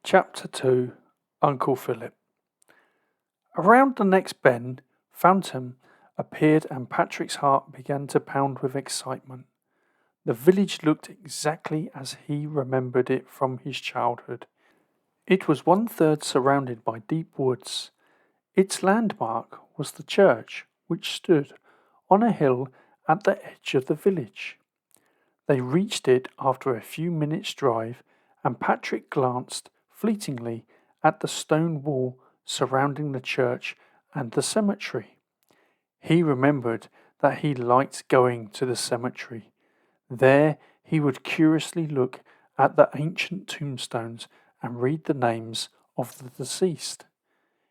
Chapter 2 Uncle Philip. Around the next bend, Phantom appeared and Patrick's heart began to pound with excitement. The village looked exactly as he remembered it from his childhood. It was 1/3 surrounded by deep woods. Its landmark was the church, which stood on a hill at the edge of the village. They reached it after a few minutes' drive, and Patrick glanced fleetingly at the stone wall surrounding the church and the cemetery. He remembered that he liked going to the cemetery. There he would curiously look at the ancient tombstones and read the names of the deceased.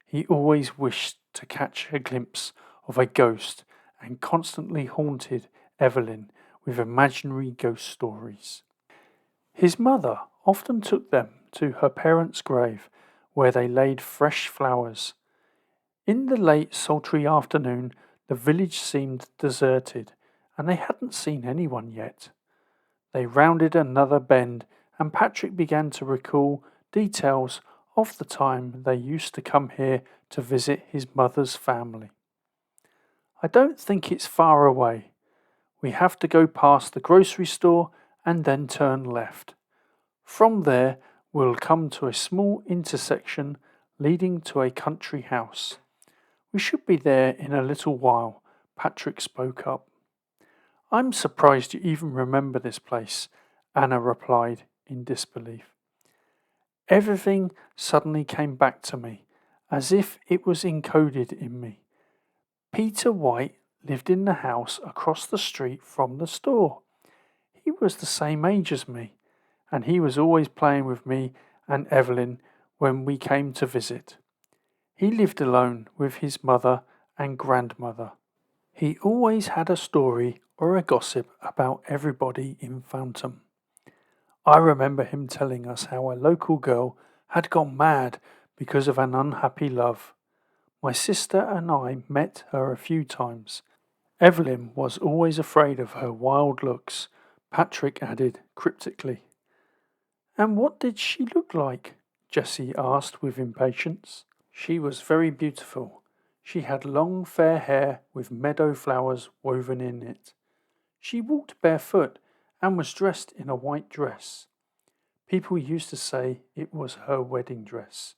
He always wished to catch a glimpse of a ghost and constantly haunted Evelyn with imaginary ghost stories. His mother often took them to her parents' grave, where they laid fresh flowers. In the late sultry afternoon, the village seemed deserted, and they hadn't seen anyone yet. They rounded another bend, and Patrick began to recall details of the time they used to come here to visit his mother's family. "I don't think it's far away. We have to go past the grocery store and then turn left. From there, we'll come to a small intersection leading to a country house. We should be there in a little while," Patrick spoke up. "I'm surprised you even remember this place," Anna replied in disbelief. Everything suddenly came back to me, as if it was encoded in me. Peter White lived in the house across the street from the store. He was the same age as me, and he was always playing with me and Evelyn when we came to visit. He lived alone with his mother and grandmother. He always had a story or a gossip about everybody in Phantom. I remember him telling us how a local girl had gone mad because of an unhappy love. My sister and I met her a few times. Evelyn was always afraid of her wild looks," Patrick added cryptically. "And what did she look like?" Jessie asked with impatience. "She was very beautiful. She had long fair hair with meadow flowers woven in it. She walked barefoot and was dressed in a white dress. People used to say it was her wedding dress.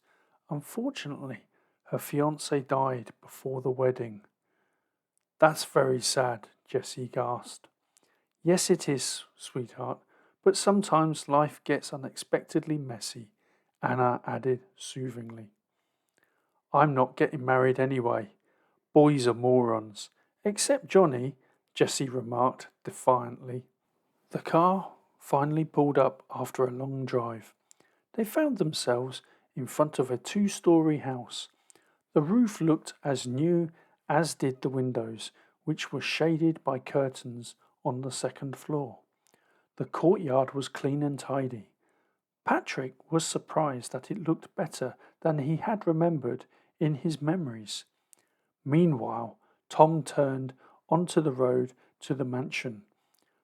Unfortunately, her fiancé died before the wedding." "That's very sad," Jessie gasped. "Yes, it is, sweetheart, but sometimes life gets unexpectedly messy," Anna added soothingly. "I'm not getting married anyway. Boys are morons. Except Johnny," Jessie remarked defiantly. The car finally pulled up after a long drive. They found themselves in front of a 2-story house. The roof looked as new as did the windows, which were shaded by curtains on the second floor. The courtyard was clean and tidy. Patrick was surprised that it looked better than he had remembered in his memories. Meanwhile, Tom turned onto the road to the mansion.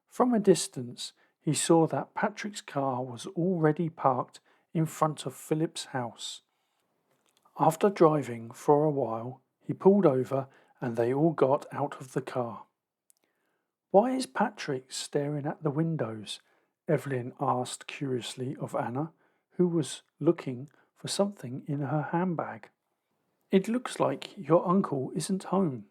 From a distance, he saw that Patrick's car was already parked in front of Philip's house. After driving for a while, he pulled over and they all got out of the car. "Why is Patrick staring at the windows?" Evelyn asked curiously of Anna, who was looking for something in her handbag. "It looks like your uncle isn't home.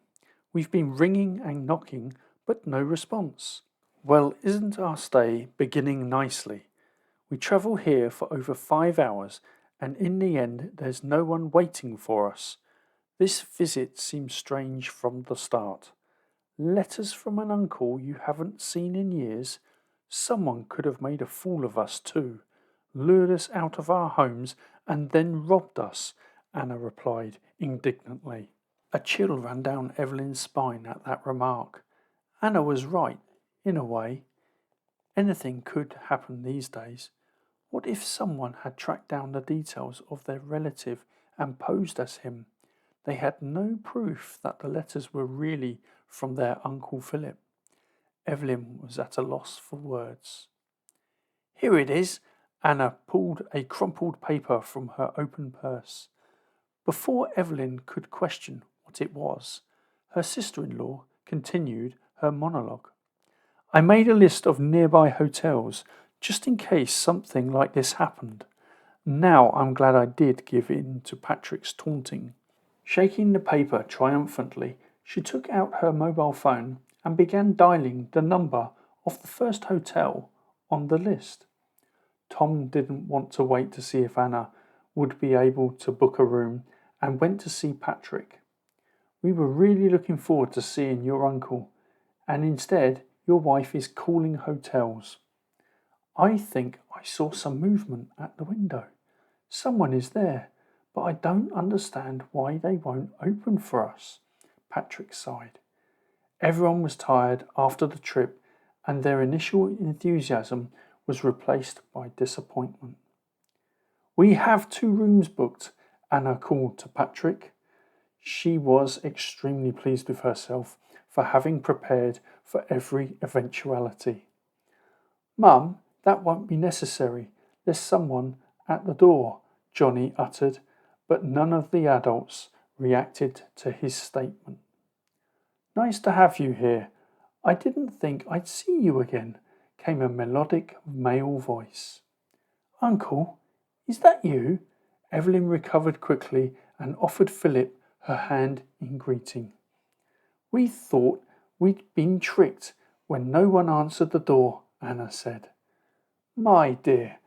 We've been ringing and knocking, but no response." "Well, isn't our stay beginning nicely? We travel here for over 5 hours, and in the end there's no one waiting for us. This visit seems strange from the start. Letters from an uncle you haven't seen in years? Someone could have made a fool of us too, lured us out of our homes, and then robbed us," Anna replied indignantly. A chill ran down Evelyn's spine at that remark. Anna was right, in a way. Anything could happen these days. What if someone had tracked down the details of their relative and posed as him? They had no proof that the letters were really from their Uncle Philip. Evelyn was at a loss for words. "Here it is," Anna pulled a crumpled paper from her open purse. Before Evelyn could question what it was, her sister-in-law continued her monologue. I made a list of nearby hotels just in case something like this happened. Now I'm glad I did give in to Patrick's taunting. Shaking the paper triumphantly, she took out her mobile phone and began dialing the number of the first hotel on the list. Tom didn't want to wait to see if Anna would be able to book a room and went to see Patrick. We were really looking forward to seeing your uncle, and instead your wife is calling hotels. I think I saw some movement at the window. Someone is there, but I don't understand why they won't open for us, Patrick sighed. Everyone was tired after the trip, and their initial enthusiasm was replaced by disappointment. We have 2 rooms booked, Anna called to Patrick. She was extremely pleased with herself for having prepared for every eventuality. Mum, that won't be necessary. There's someone at the door, Johnny uttered, but none of the adults reacted to his statement. Nice to have you here. I didn't think I'd see you again, came a melodic male voice. Uncle, is that you? Evelyn recovered quickly and offered Philip her hand in greeting. We thought we'd been tricked when no one answered the door, Anna said. My dear,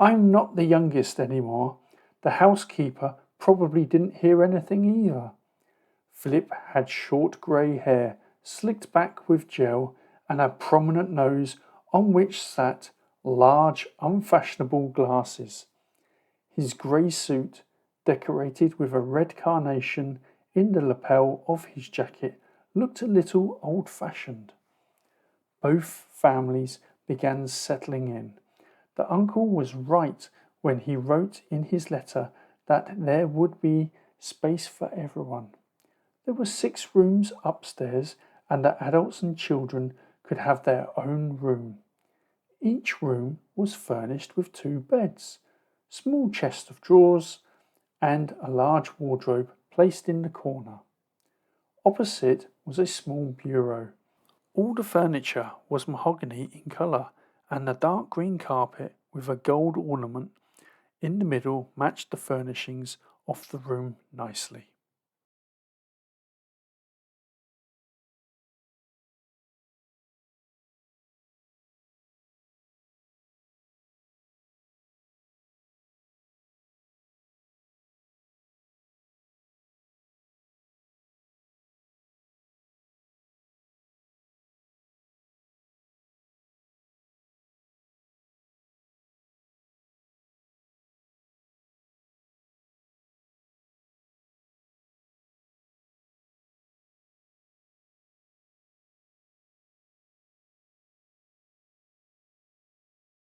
I'm not the youngest anymore. The housekeeper probably didn't hear anything either. Philip had short grey hair, slicked back with gel, and a prominent nose on which sat large, unfashionable glasses. His grey suit, decorated with a red carnation in the lapel of his jacket, looked a little old-fashioned. Both families began settling in. The uncle was right when he wrote in his letter that there would be space for everyone. There were 6 rooms upstairs, and the adults and children could have their own room. Each room was furnished with 2 beds, small chests of drawers, and a large wardrobe placed in the corner. Opposite was a small bureau. All the furniture was mahogany in colour, and the dark green carpet with a gold ornament in the middle matched the furnishings of the room nicely.